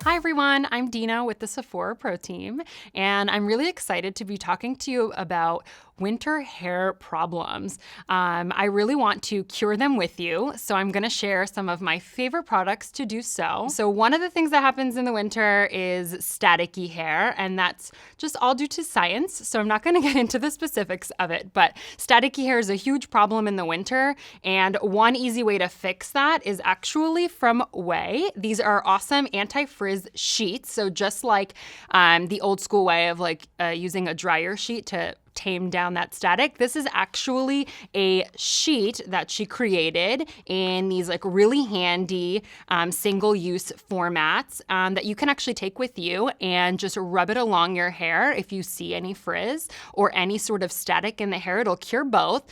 Hi everyone, I'm Dina with the Sephora PRO team, and I'm really excited to be talking to you about winter hair problems. I really want to cure them with you, so I'm gonna share some of my favorite products to do so. So one of the things that happens in the winter is staticky hair, and that's just all due to science, so I'm not gonna get into the specifics of it, but staticky hair is a huge problem in the winter, and one easy way to fix that is actually from OUAI. These are awesome anti-frizz sheets, so just like the old school way of using a dryer sheet to tame down that static. This is actually a sheet that she created in these really handy single-use formats that you can actually take with you and just rub it along your hair if you see any frizz or any sort of static in the hair. It'll cure both,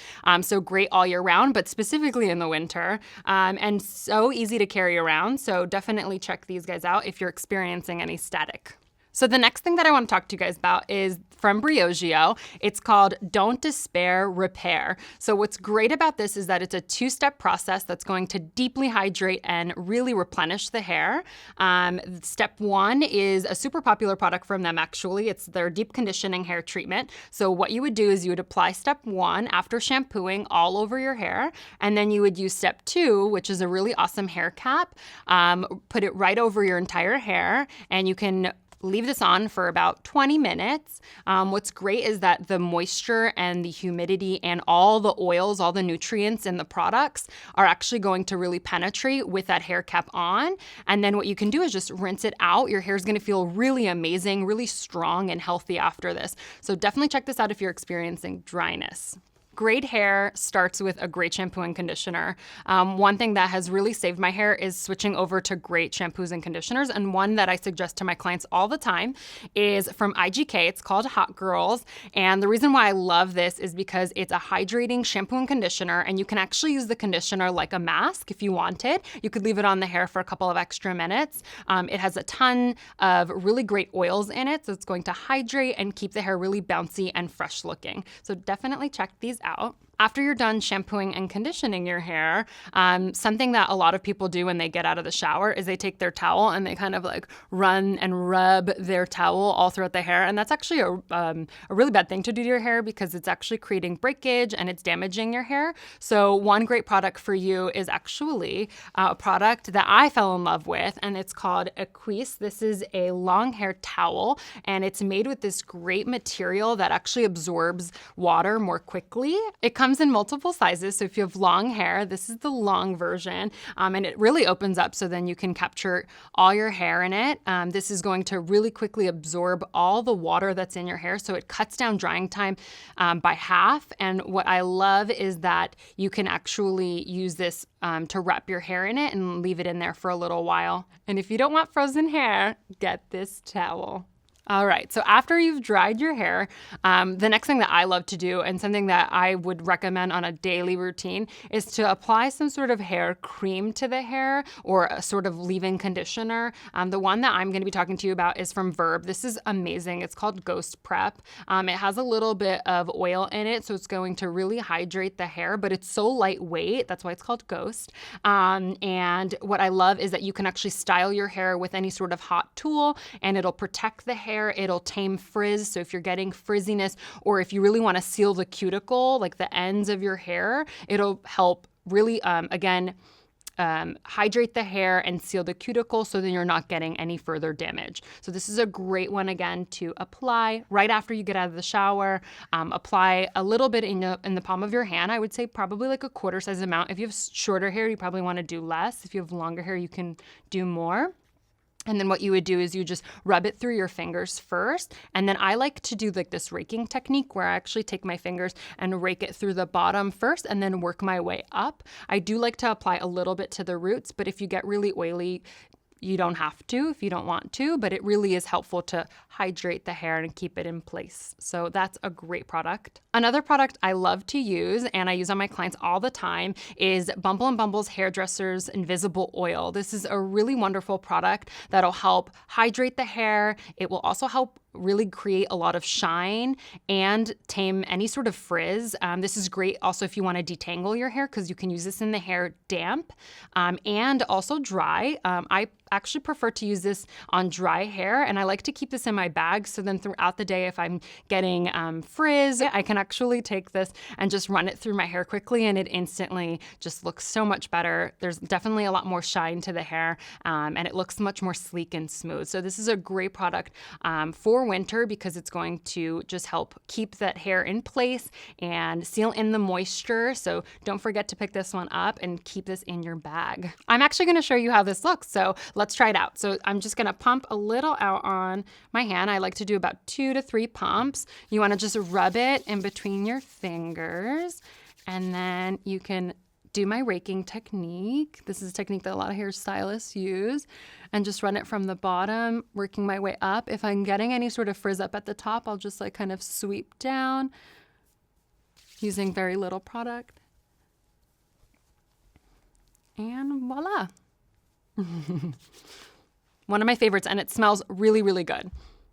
so great all year round, but specifically in the winter, and so easy to carry around. So definitely check these guys out if you're experiencing any static. So the next thing that I want to talk to you guys about is from BRIOGEO. It's called Don't Despair, Repair. So what's great about this is that it's a two-step process that's going to deeply hydrate and really replenish the hair. Step one is a super popular product from them, actually. It's their deep conditioning hair treatment. So what you would do is you would apply step one after shampooing all over your hair, and then you would use step two, which is a really awesome hair cap, put it right over your entire hair, and you can leave this on for about 20 minutes. What's great is that the moisture and the humidity and all the oils, all the nutrients in the products are actually going to really penetrate with that hair cap on. And then what you can do is just rinse it out. Your hair is going to feel really amazing, really strong and healthy after this. So definitely check this out if you're experiencing dryness. Great hair starts with a great shampoo and conditioner. One thing that has really saved my hair is switching over to great shampoos and conditioners, and one that I suggest to my clients all the time is from IGK. It's called Hot Girls, and the reason why I love this is because it's a hydrating shampoo and conditioner, and you can actually use the conditioner like a mask if you wanted. You could leave it on the hair for a couple of extra minutes. It has a ton of really great oils in it, so it's going to hydrate and keep the hair really bouncy and fresh looking. So definitely check these out. After you're done shampooing and conditioning your hair, something that a lot of people do when they get out of the shower is they take their towel and they kind of run and rub their towel all throughout the hair. And that's actually a really bad thing to do to your hair because it's actually creating breakage and it's damaging your hair. So one great product for you is actually a product that I fell in love with, and it's called AQUIS. This is a long hair towel, and it's made with this great material that actually absorbs water more quickly. It comes in multiple sizes, so if you have long hair, this is the long version, and it really opens up so then you can capture all your hair in it. This is going to really quickly absorb all the water that's in your hair, so it cuts down drying time by half. And what I love is that you can actually use this to wrap your hair in it and leave it in there for a little while. And if you don't want frozen hair, get this towel. All right, so after you've dried your hair, the next thing that I love to do, and something that I would recommend on a daily routine, is to apply some sort of hair cream to the hair or a sort of leave-in conditioner. The one that I'm going to be talking to you about is from VERB. This is amazing. It's called Ghost Prep. It has a little bit of oil in it, so it's going to really hydrate the hair, but it's so lightweight. That's why it's called Ghost. And what I love is that you can actually style your hair with any sort of hot tool, and it'll protect the hair. It'll tame frizz. So if you're getting frizziness, or if you really want to seal the cuticle, like the ends of your hair, it'll help really, hydrate the hair and seal the cuticle so then you're not getting any further damage. So this is a great one, again, to apply right after you get out of the shower. Apply a little bit in the palm of your hand. I would say probably like a quarter size amount. If you have shorter hair, you probably want to do less. If you have longer hair, you can do more. And then what you would do is you just rub it through your fingers first. And then I like to do this raking technique where I actually take my fingers and rake it through the bottom first and then work my way up. I do like to apply a little bit to the roots, but if you get really oily, you don't have to if you don't want to, but it really is helpful to hydrate the hair and keep it in place. So that's a great product. Another product I love to use, and I use on my clients all the time, is Bumble & Bumble's Hairdresser's Invisible Oil. This is a really wonderful product that'll help hydrate the hair. It will also help really create a lot of shine and tame any sort of frizz. This is great also if you want to detangle your hair, because you can use this in the hair damp and also dry. I actually prefer to use this on dry hair, and I like to keep this in my bag, so then throughout the day if I'm getting frizz, I can actually take this and just run it through my hair quickly, and it instantly just looks so much better. There's definitely a lot more shine to the hair, and it looks much more sleek and smooth. So this is a great product for winter, because it's going to just help keep that hair in place and seal in the moisture. So don't forget to pick this one up and keep this in your bag. I'm actually going to show you how this looks, so let's try it out. So I'm just going to pump a little out on my hand. I like to do about 2 to 3 pumps. You want to just rub it in between your fingers, and then you can do my raking technique. This is a technique that a lot of hairstylists use, and just run it from the bottom, working my way up. If I'm getting any sort of frizz up at the top, I'll just like kind of sweep down using very little product. And voila. One of my favorites, and it smells really, really good.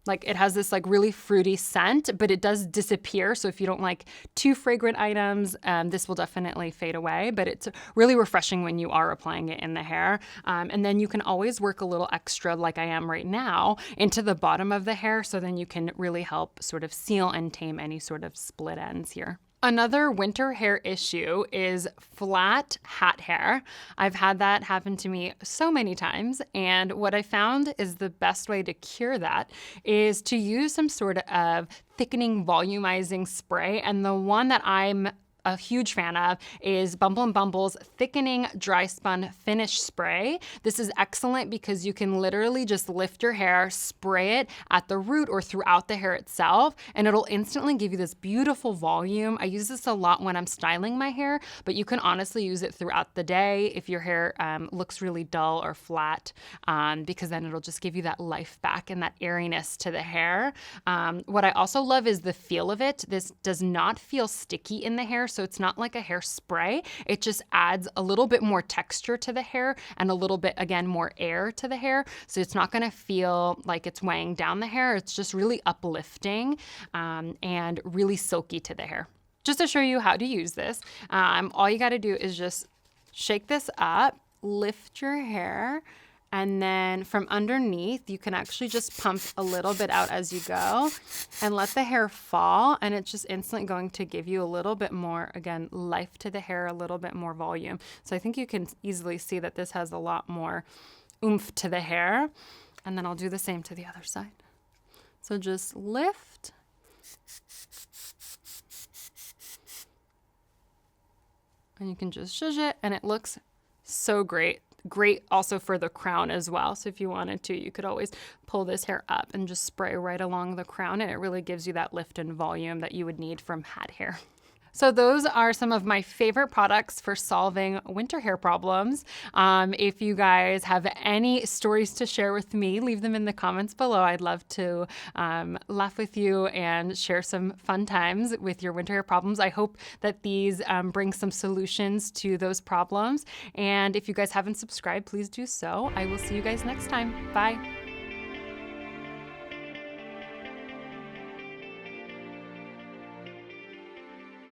Like, it has this like really fruity scent, but it does disappear. So if you don't like too fragrant items, this will definitely fade away, but it's really refreshing when you are applying it in the hair. And then you can always work a little extra, like I am right now, into the bottom of the hair. So then you can really help sort of seal and tame any sort of split ends here. Another winter hair issue is flat hat hair. I've had that happen to me so many times, and what I found is the best way to cure that is to use some sort of thickening volumizing spray, and the one that I'm a huge fan of is Bumble & Bumble's Thickening Dry Spun Finish Spray. This is excellent because you can literally just lift your hair, spray it at the root or throughout the hair itself, and it'll instantly give you this beautiful volume. I use this a lot when I'm styling my hair, but you can honestly use it throughout the day if your hair looks really dull or flat, because then it'll just give you that life back and that airiness to the hair. What I also love is the feel of it. This does not feel sticky in the hair, so it's not like a hairspray. It just adds a little bit more texture to the hair and a little bit, again, more air to the hair. So it's not gonna feel like it's weighing down the hair. It's just really uplifting and really silky to the hair. Just to show you how to use this, all you gotta do is just shake this up, lift your hair, and then from underneath, you can actually just pump a little bit out as you go and let the hair fall. And it's just instantly going to give you a little bit more, again, life to the hair, a little bit more volume. So I think you can easily see that this has a lot more oomph to the hair. And then I'll do the same to the other side. So just lift. And you can just zhuzh it, and it looks so great. Great also for the crown as well. So if you wanted to, you could always pull this hair up and just spray right along the crown, and it really gives you that lift and volume that you would need from hat hair. So those are some of my favorite products for solving winter hair problems. If you guys have any stories to share with me, leave them in the comments below. I'd love to laugh with you and share some fun times with your winter hair problems. I hope that these bring some solutions to those problems. And if you guys haven't subscribed, please do so. I will see you guys next time. Bye.